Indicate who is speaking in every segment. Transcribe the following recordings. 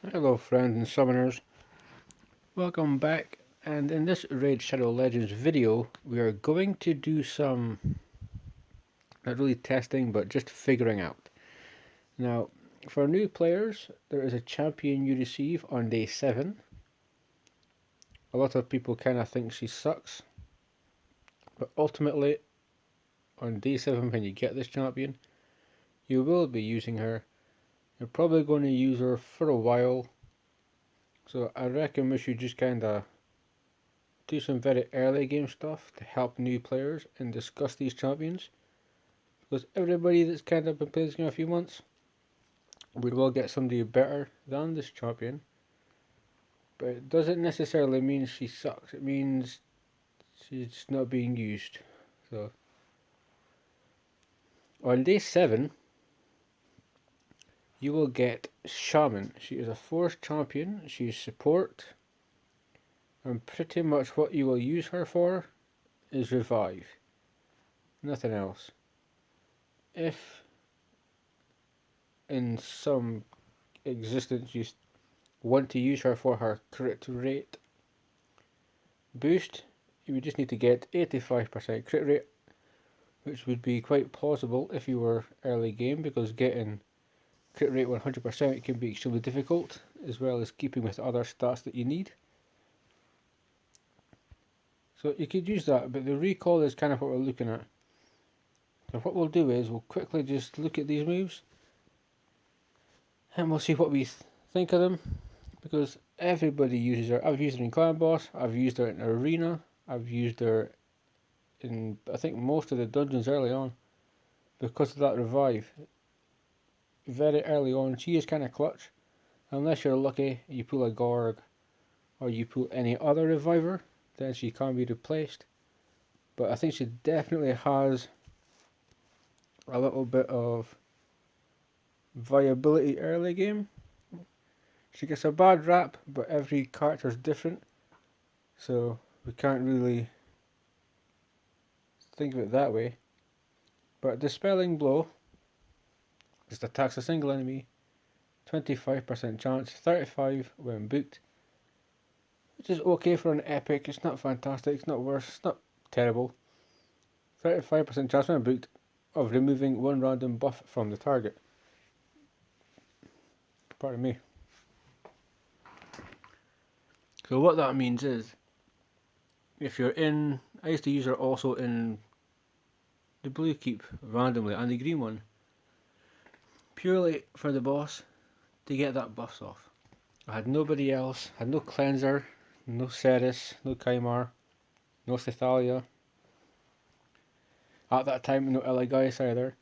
Speaker 1: Hello friends and summoners, welcome back, and in this Raid Shadow Legends video we are going to do some, not really testing, but just figuring out. Now, for new players, there is a champion you receive on day 7. A lot of people kind of think she sucks, but ultimately on day 7 when you get this champion, you will be using her. You're probably going to use her for a while, so I reckon we should just kind of do some very early game stuff to help new players and discuss these champions, because everybody that's kind of been playing this game a few months, we will get somebody better than this champion, but it doesn't necessarily mean she sucks. It means she's not being used. So on day 7 you will get Shaman. She is a force champion, she's support, and pretty much what you will use her for is revive, nothing else. If in some existence you want to use her for her crit rate boost, you would just need to get 85% crit rate, which would be quite plausible if you were early game, because getting crit rate 100% can be extremely difficult, as well as keeping with other stats that you need. So you could use that, but the recall is kind of what we're looking at. So what we'll do is we'll quickly just look at these moves and we'll see what we think of them, because everybody uses her. I've used her in Clan Boss, I've used her in Arena, I've used her in I think most of the dungeons early on, because of that revive. Very early on she is kind of clutch, unless you're lucky you pull a Gorg or you pull any other reviver, then she can be replaced. But I think she definitely has a little bit of viability early game. She gets a bad rap, but every character is different, so we can't really think of it that way. But Dispelling Blow just attacks a single enemy, 25% chance, 35 when booked, which is okay for an epic. It's not fantastic, it's not worse, it's not terrible. 35% chance when booked of removing one random buff from the target. Pardon me. So what that means is, if you're in, I used to use her also in the blue keep randomly and the green one, purely for the boss to get that buffs off. I had nobody else, had no cleanser, no Ceres, no Chimar, no Cethalia. At that time, no Elegais either.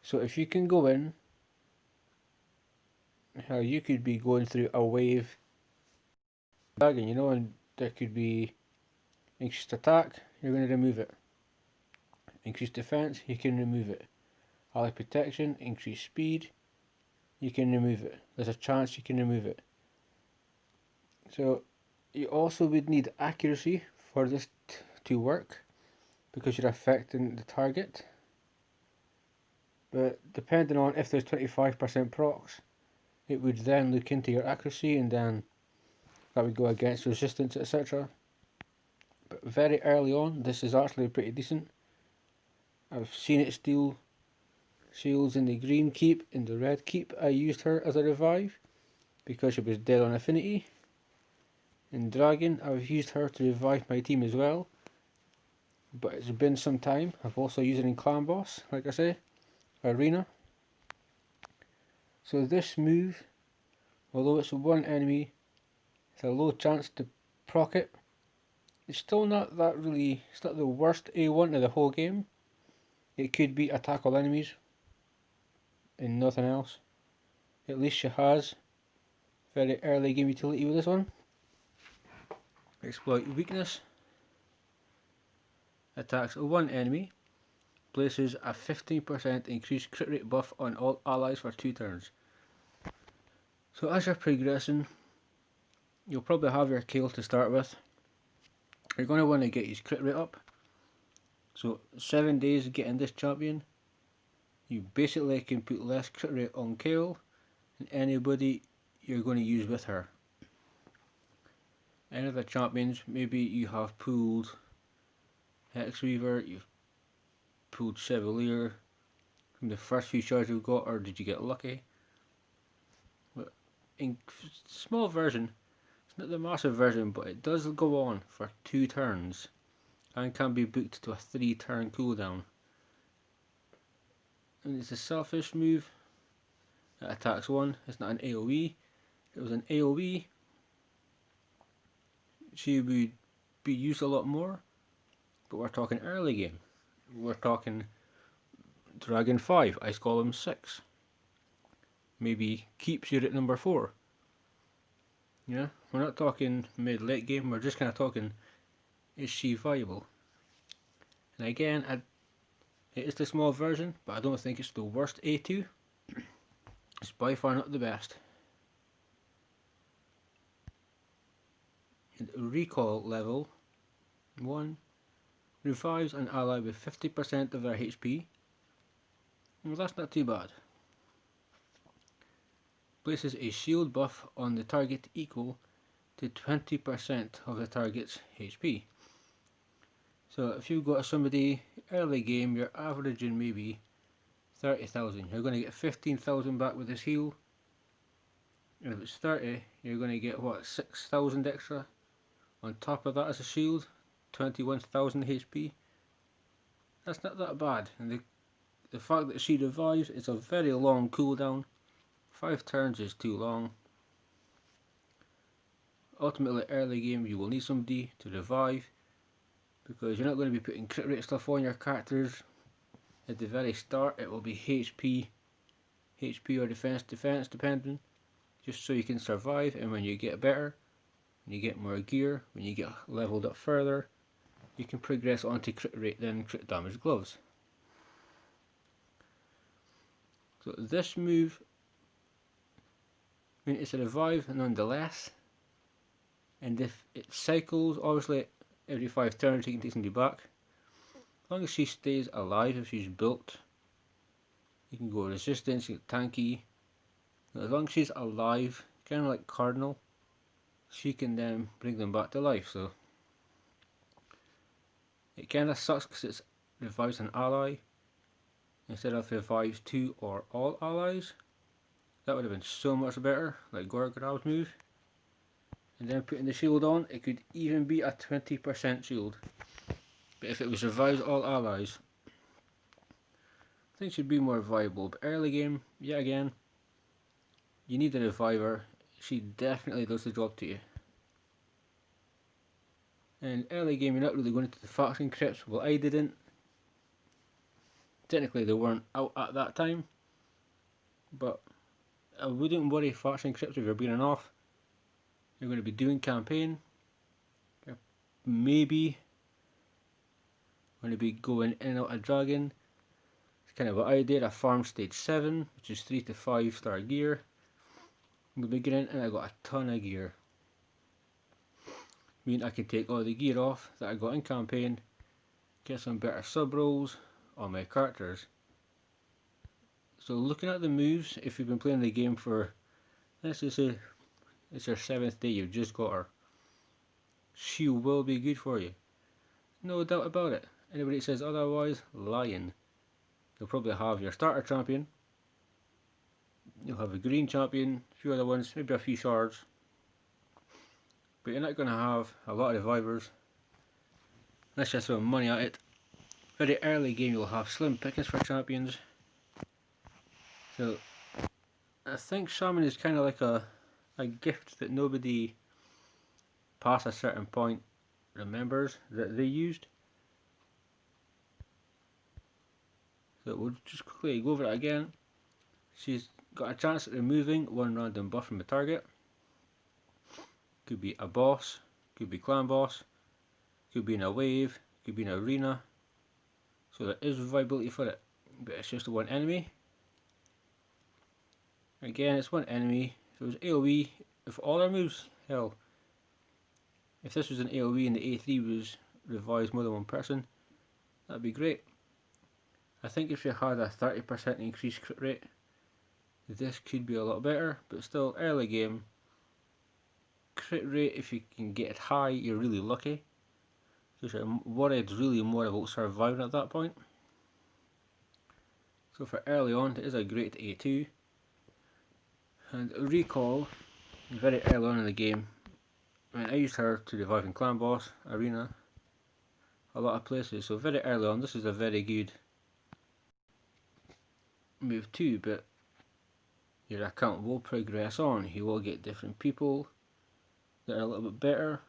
Speaker 1: So if you can go in, hell, you could be going through a wave dragon, and there could be increased attack, you're going to remove it. Increased defense, you can remove it. Ally protection, increased speed, you can remove it. There's a chance you can remove it. So you also would need accuracy for this to work, because you're affecting the target. But depending on if there's 25% procs, it would then look into your accuracy, and then that would go against resistance, etc. But very early on, this is actually pretty decent. I've seen it steal shields in the green keep. In the red keep, I used her as a revive because she was dead on affinity. In Dragon, I've used her to revive my team as well, but it's been some time. I've also used it in Clan Boss, like I say, Arena. So this move, although it's one enemy, it's a low chance to proc it. It's still not that really, it's not the worst A1 of the whole game. It could be attack all enemies and nothing else. At least she has very early game utility with this one. Exploit weakness. Attacks one enemy. Places a 15% increased crit rate buff on all allies for 2 turns. So as you're progressing, you'll probably have your kill to start with. You're going to want to get his crit rate up. So 7 days getting this champion, you basically can put less crit rate on kill than anybody you're going to use with her. Any of the champions, maybe you have pulled Hexweaver, you've pulled Chevalier from the first few shards you've got, or did you get lucky? But in small version, it's not the massive version, but it does go on for 2 turns and can be booked to a 3-turn cooldown. And it's a selfish move. It attacks 1. It's not an AoE. If it was an AoE, she would be used a lot more. But we're talking early game. We're talking Dragon 5, Ice Golem 6. Maybe keeps you at number 4. Yeah, we're not talking mid-late game. We're just kind of talking, is she viable? And again, it is the small version, but I don't think it's the worst A2. It's by far not the best. And recall level 1 revives an ally with 50% of their HP. Well, that's not too bad. Places a shield buff on the target equal to 20% of the target's HP. So if you've got somebody early game, you're averaging maybe 30,000. You're going to get 15,000 back with this heal. And if it's 30, you're going to get what, 6,000 extra on top of that as a shield, 21,000 HP. That's not that bad. And the fact that she revives, it's a very long cooldown. 5 turns is too long. Ultimately, early game you will need somebody to revive, because you're not going to be putting crit rate stuff on your characters. At the very start it will be HP or defense depending, just so you can survive. And when you get better, when you get more gear, when you get leveled up further, you can progress onto crit rate, then crit damage gloves. So this move, I mean, it's a revive nonetheless, and if it cycles, obviously every 5 turns you can take somebody back. As long as she stays alive, if she's built, you can go resistance, you get tanky. As long as she's alive, kind of like Cardinal, she can then bring them back to life. So it kind of sucks because it revives an ally instead of revives 2 or all allies. That would have been so much better, like Gorgorab's move. And then putting the shield on, it could even be a 20% shield. But if it was revives all allies, I think she'd be more viable. But early game, yet again, you need a reviver. She definitely does the job to you. And early game, you're not really going into the faction crypts. Well, I didn't. Technically, they weren't out at that time. But I wouldn't worry faction crypts if you're being off. You're going to be doing campaign. You're maybe going to be going in and out of dragon. It's kind of what I did. I farmed stage 7, which is 3 to 5 star gear in the beginning, and I got a ton of gear. I mean, I can take all the gear off that I got in campaign, get some better sub rolls on my characters. So looking at the moves, if you've been playing the game for, let's just say it's your 7th day, you've just got her, she will be good for you. No doubt about it. Anybody that says otherwise, lying. You'll probably have your starter champion, you'll have a green champion, a few other ones, maybe a few shards, but you're not going to have a lot of revivers. Let's just throw money at it. Very early game you'll have slim pickings for champions. So I think Shaman is kind of like a gift that nobody past a certain point remembers that they used. So we'll just quickly go over it again. She's got a chance at removing 1 random buff from the target. Could be a boss, could be clan boss, could be in a wave, could be in an arena. So there is viability for it, but it's just 1 enemy. Again, it's 1 enemy. If it was AoE, if all our moves, hell, if this was an AoE and the A3 was revised more than 1 person, that'd be great. I think if you had a 30% increased crit rate, This could be a lot better, but still early game. Crit rate, if you can get it high, you're really lucky. Because I'm worried really more about surviving at that point. So for early on, it is a great A2. And recall, very early on in the game, I mean, I used her to revive in Clan Boss, Arena, a lot of places. So very early on, this is a very good move too, but your account will progress on. You will get different people that are a little bit better.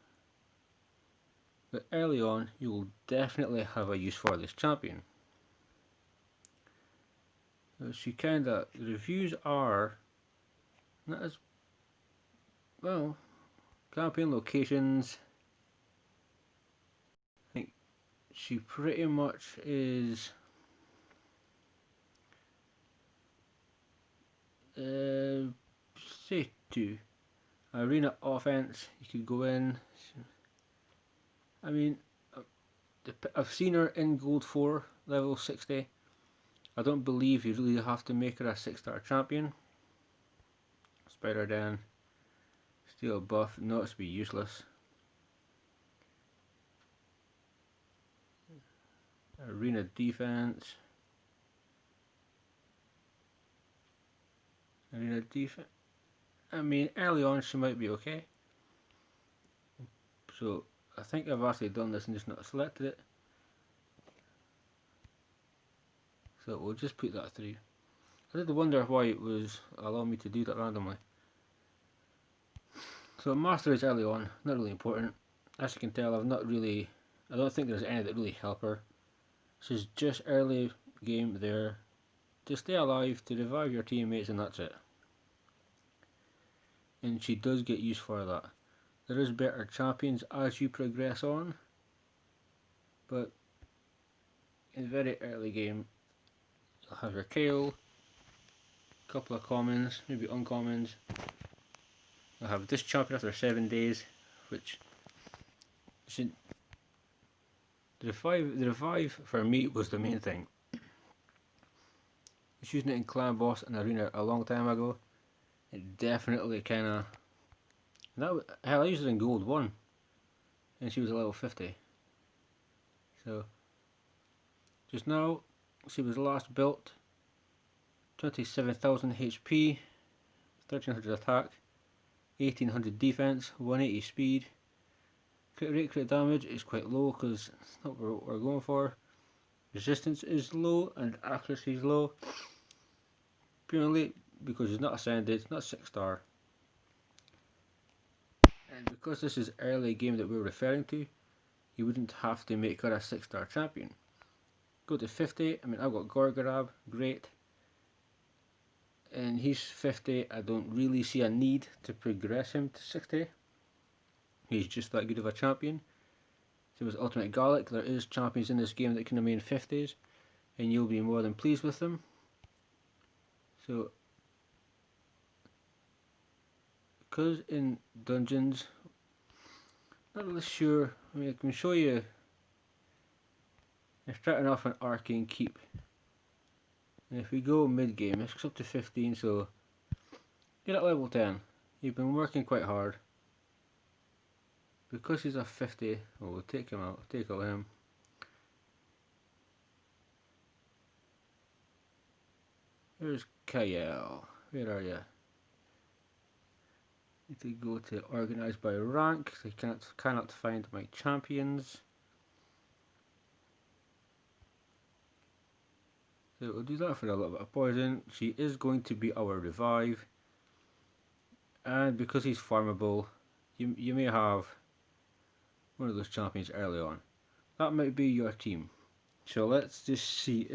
Speaker 1: But early on, you will definitely have a use for this champion. So she kinda, the reviews are not as, well, campaign locations, I think she pretty much is say 2. Arena offense, you could go in. I mean, I've seen her in Gold 4, level 60. I don't believe you really have to make her a 6-star champion. Spider Dan, Steel buff, not to be useless. Arena defense. Arena defense. I mean, early on she might be okay. So I think I've actually done this and just not selected it. So we'll just put that through. I did wonder why it was allowing me to do that randomly. So master is early on, not really important. As you can tell, I don't think there's any that really help her. This is just early game there to stay alive, to revive your teammates, and that's it. And she does get used for that. There is better champions as you progress on, but in very early game, you'll have your Kale, a couple of commons, maybe uncommons. You'll have this champion after 7 days, which should, the revive for me was the main thing. I was using it in Clan Boss and Arena a long time ago. It definitely kinda, hell, I used it in Gold 1 and she was a level 50. So just now she was last built 27,000 HP, 1300 attack, 1800 defense, 180 speed. Crit rate, crit damage is quite low because it's not what we're going for. Resistance is low and accuracy is low, purely because it's not ascended, it's not 6-star. And because this is early game that we're referring to, you wouldn't have to make her a 6-star champion. Go to 50, I mean I've got Gorgorab, great. And he's 50, I don't really see a need to progress him to 60. He's just that good of a champion. Same as Ultimate Garlic, there is champions in this game that can remain 50s, and you'll be more than pleased with them. So, because in dungeons, not really sure, I mean I can show you, you're starting off an Arcane Keep. And if we go mid game, it's up to 15, so you're at level 10. You've been working quite hard. Because he's a 50, well, we'll take him out, take out him. Here's Kyle, where are you? Need to go to organize by rank, so I cannot find my champions. So we'll do that for a little bit of poison. She is going to be our revive. And because he's farmable, you may have one of those champions early on. That might be your team. So let's just see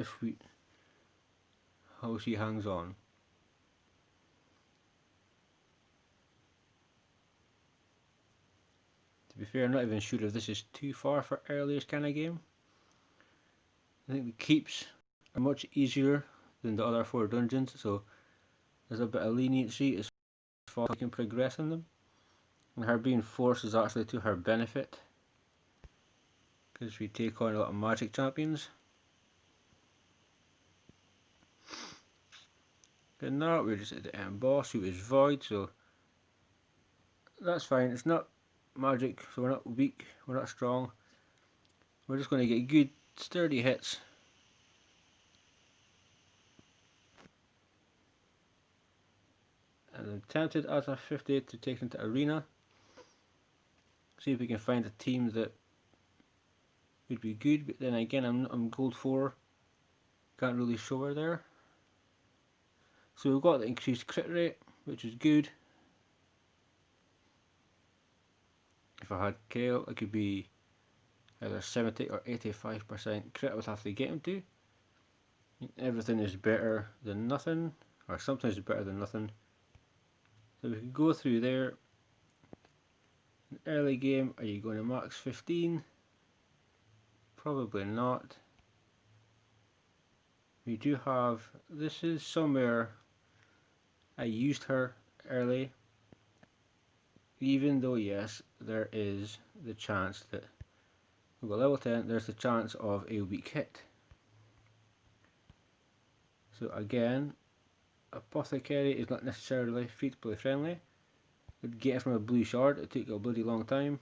Speaker 1: how she hangs on. To be fair, I'm not even sure if this is too far for earliest kind of game. I think the keeps are much easier than the other 4 dungeons, so there's a bit of leniency as far as you can progress in them. And her being forced is actually to her benefit, because we take on a lot of magic champions. And now we're just at the end boss, who is Void, so that's fine. It's not magic, so we're not weak, we're not strong. We're just going to get good, sturdy hits. And I'm tempted at a 50 to take into Arena. See if we can find a team that would be good, but then again I'm gold 4. Can't really show her there. So we've got the increased crit rate, which is good. If I had Kale, it could be either 70 or 85% crit I would have to get him to. Everything is better than nothing, or sometimes better than nothing. So we can go through there. In early game, are you going to max 15? Probably not. We do have, this is somewhere I used her early, even though yes, there is the chance that we've got level 10, there's the chance of a weak hit. So again, Apothecary is not necessarily feasibly friendly. Would get it from a blue shard, it took a bloody long time.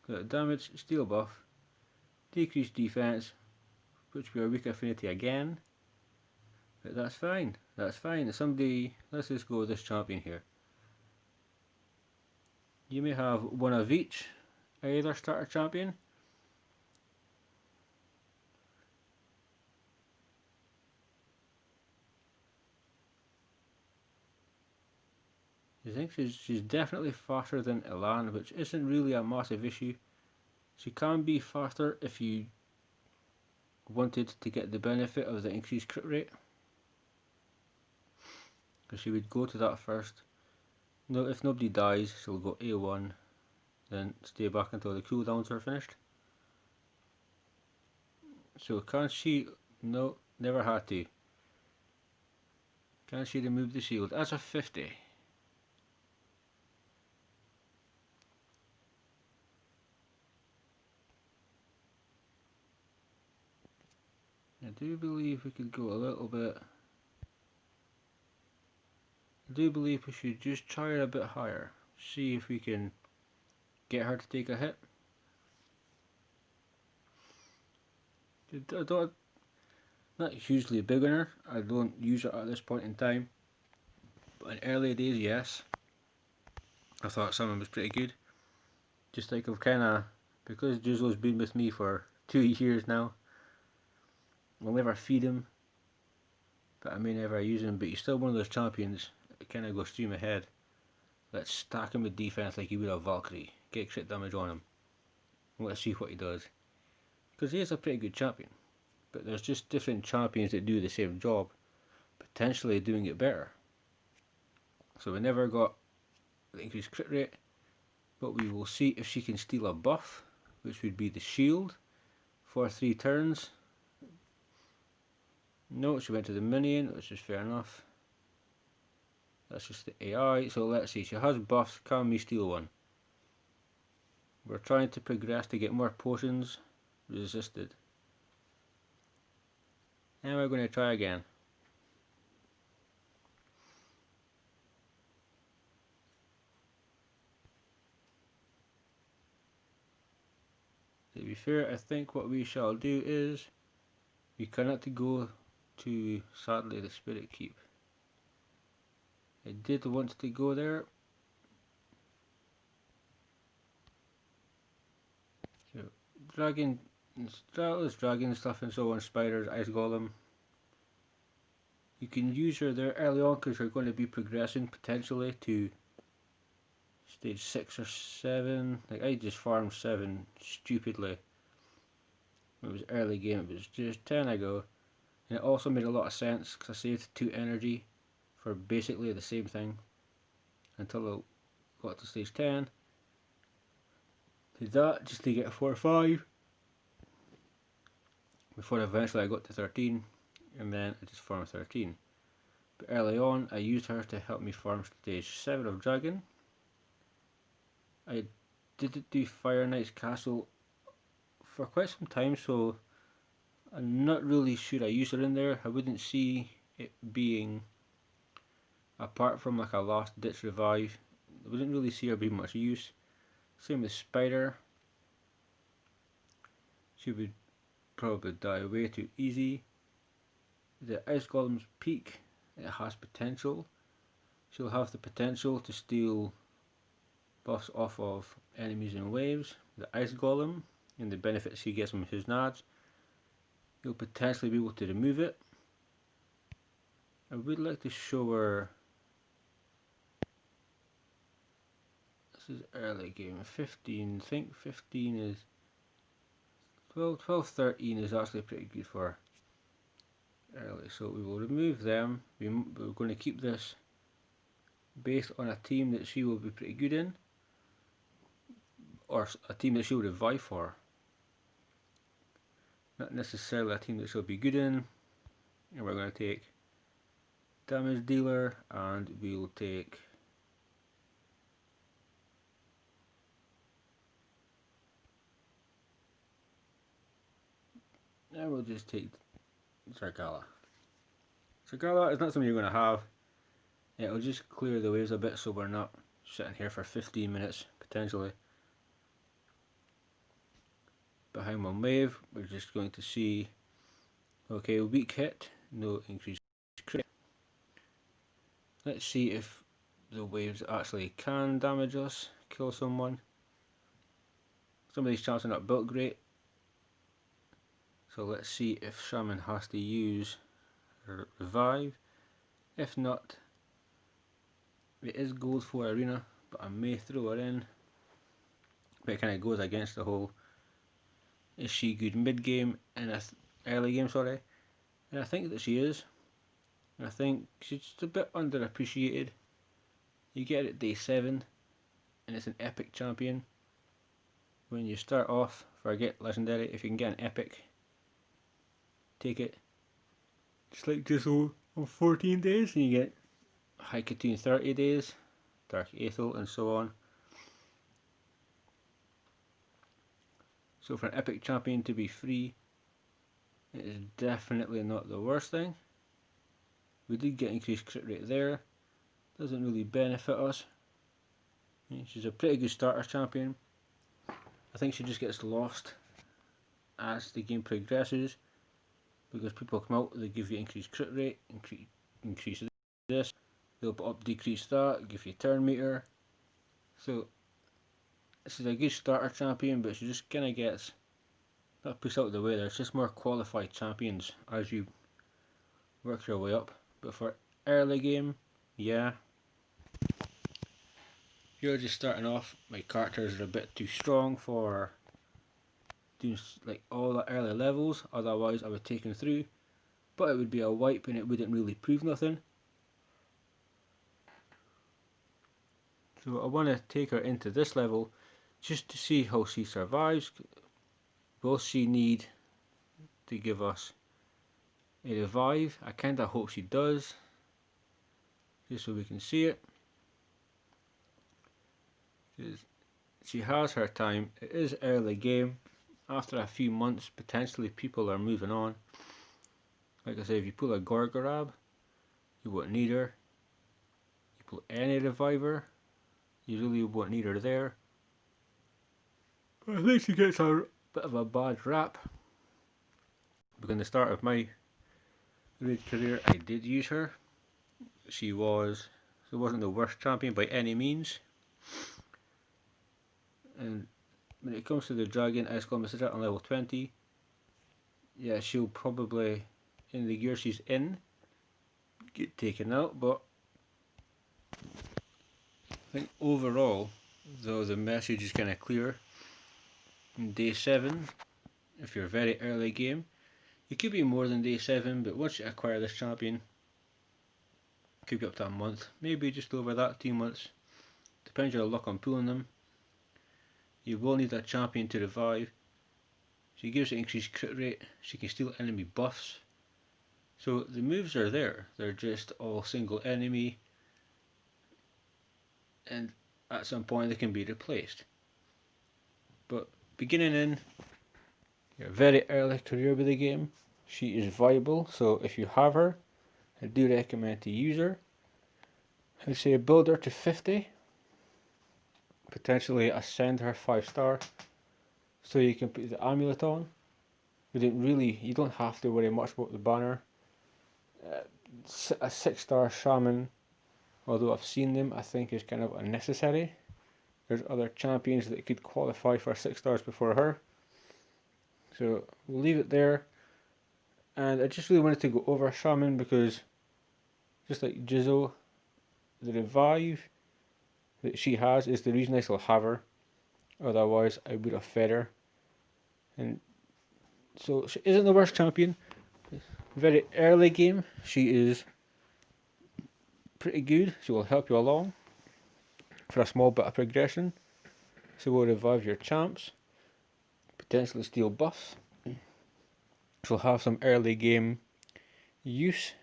Speaker 1: So damage, steel buff, decreased defense, which we are weak affinity again. But that's fine, that's fine. Somebody, let's just go with this champion here. You may have one of each, either starter champion. I think she's definitely faster than Elan, which isn't really a massive issue. She can be faster if you wanted to get the benefit of the increased crit rate, because she would go to that first. No, if nobody dies, she'll go A1, then stay back until the cooldowns are finished. So can she? No, never had to. Can she remove the shield? That's a 50. I do believe we could go a little bit. I do believe we should just try it a bit higher. See if we can get her to take a hit. I don't, not hugely big on her. I don't use it at this point in time. But in early days, yes. I thought Shaman was pretty good. Just like I've kind of, because Juzo's been with me for 2 years now, I'll never feed him, but I may never use him, but he's still one of those champions that kind of goes stream ahead. Let's stack him with defense like he would a Valkyrie, get crit damage on him, and let's see what he does. Because he is a pretty good champion, but there's just different champions that do the same job, potentially doing it better. So we never got the increased crit rate, but we will see if she can steal a buff, which would be the shield, for 3 turns. No, she went to the minion, which is fair enough. That's just the AI, so let's see, she has buffs, can we steal one? We're trying to progress to get more potions resisted. And we're going to try again. To be fair, I think what we shall do is, we cannot go to, sadly, the Spirit Keep. I did want to go there. So, dragon, Stratus, dragon stuff and so on, spiders, ice golem. You can use her there early on because you're going to be progressing potentially to stage 6 or 7. Like I just farmed 7 stupidly. It was early game, it was just 10 ago. And it also made a lot of sense because I saved 2 energy for basically the same thing until I got to stage 10. Did that just to get 4 or 5 before eventually I got to 13, and then I just farmed 13. But early on I used her to help me farm stage 7 of dragon. I didn't do Fire Knight's castle for quite some time, so I'm not really sure I use her in there. I wouldn't see it being, apart from like a last ditch revive, I wouldn't really see her being much use. Same with Spider. She would probably die way too easy. The Ice Golem's peak, it has potential. She'll have the potential to steal buffs off of enemies in waves. The Ice Golem, and the benefits she gets from his nads, you'll potentially be able to remove it. I would like to show her. This is early game. 15, I think 15 is 12, 12, 13 is actually pretty good for early. So we will remove them. We're going to keep this based on a team that she will be pretty good in, or a team that she'll revive for. Not necessarily a team that she'll be good in. And we're going to take damage dealer, and we'll take and we'll just take Zargala. Zargala is not something you're going to have. It'll just clear the waves a bit so we're not sitting here for 15 minutes potentially behind one wave. We're just going to see, okay, weak hit, no increased crit. Let's see if the waves actually can damage us, kill someone. Some of these champs are not built great, so let's see if Shaman has to use revive. If not, it is gold for arena, but I may throw her in. But it kind of goes against the whole, is she good mid game and early game, sorry. And I think that she is. And I think she's just a bit underappreciated. You get it at day 7 and it's an epic champion. When you start off, forget legendary, if you can get an epic, take it. Just like Jizzle on 14 days, and you get High Katoon 30 days, Dark Aethel, and so on. So for an epic champion to be free, it is definitely not the worst thing. We did get increased crit rate there, doesn't really benefit us. She's a pretty good starter champion. I think she just gets lost as the game progresses, because people come out, they give you increased crit rate, increase this, they'll put up decrease that, give you turn meter. So this is a good starter champion, but she just kind of gets not pushed out of the way. There's just more qualified champions as you work your way up. But for early game, yeah, you're just starting off, my characters are a bit too strong for doing like all the early levels, otherwise I would take them through, but it would be a wipe and it wouldn't really prove nothing. So I want to take her into this level just to see how she survives. Will she need to give us a revive? I kinda hope she does, just so we can see it. She has her time. It is early game. After a few months, potentially people are moving on. Like I say, if you pull a Gorgorab, you won't need her. You pull any reviver, you really won't need her there. But I think she gets a bit of a bad rap. Because in the start of my raid career, I did use her. She wasn't the worst champion by any means. And when it comes to the dragon, Ice Golem is on level 20. Yeah, she'll probably, in the gear she's in, get taken out, but I think overall, though, the message is kind of clear. In day 7, if you're very early game, you could be more than day 7, but once you acquire this champion, it could be up to a month, maybe just over that, 2 months. Depends your luck on pulling them. You will need a champion to revive. She gives it increased crit rate, she can steal enemy buffs. So the moves are there, they're just all single enemy, and at some point they can be replaced. But beginning in, a very early career with the game. She is viable, so if you have her, I do recommend to use her. I'd say build her to 50, potentially ascend her 5-star, so you can put the amulet on. You don't have to worry much about the banner. A 6-star Shaman, although I've seen them, I think is kind of unnecessary. There's other champions that could qualify for 6-stars before her. So we'll leave it there. And I just really wanted to go over Shaman because, just like Jizo, the revive that she has is the reason I still have her. Otherwise, I would have fed her. And so she isn't the worst champion. Very early game, she is pretty good. She will help you along for a small bit of progression. She will revive your champs, potentially steal buffs. She'll have some early game use.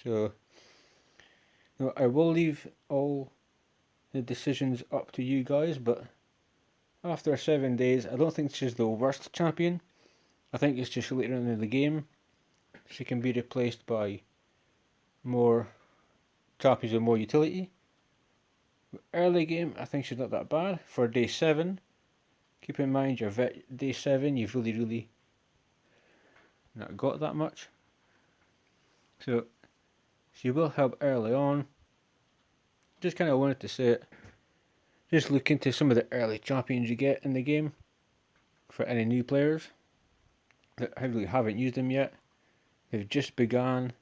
Speaker 1: So I will leave all the decisions up to you guys, but after 7 days, I don't think she's the worst champion. I think it's just later in the game she can be replaced by more champions with more utility. Early game, I think she's not that bad. For day 7, keep in mind your day 7, you've really not got that much. So she will help early on. Just kind of wanted to say it. Just look into some of the early champions you get in the game for any new players that really haven't used them yet. They've just begun.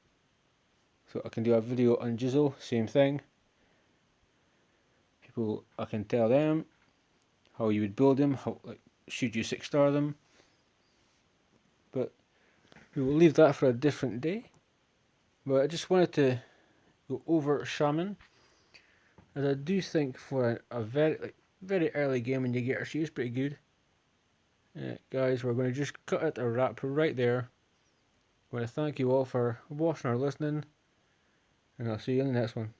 Speaker 1: So I can do a video on Jizzle, same thing. People, I can tell them how you would build them, should you 6-star them. But we will leave that for a different day. But I just wanted to go over Shaman, as I do think for a very early game when you get her, she is pretty good. Guys, we're going to just cut it a wrap right there. I want to thank you all for watching or listening, and I'll see you in the next one.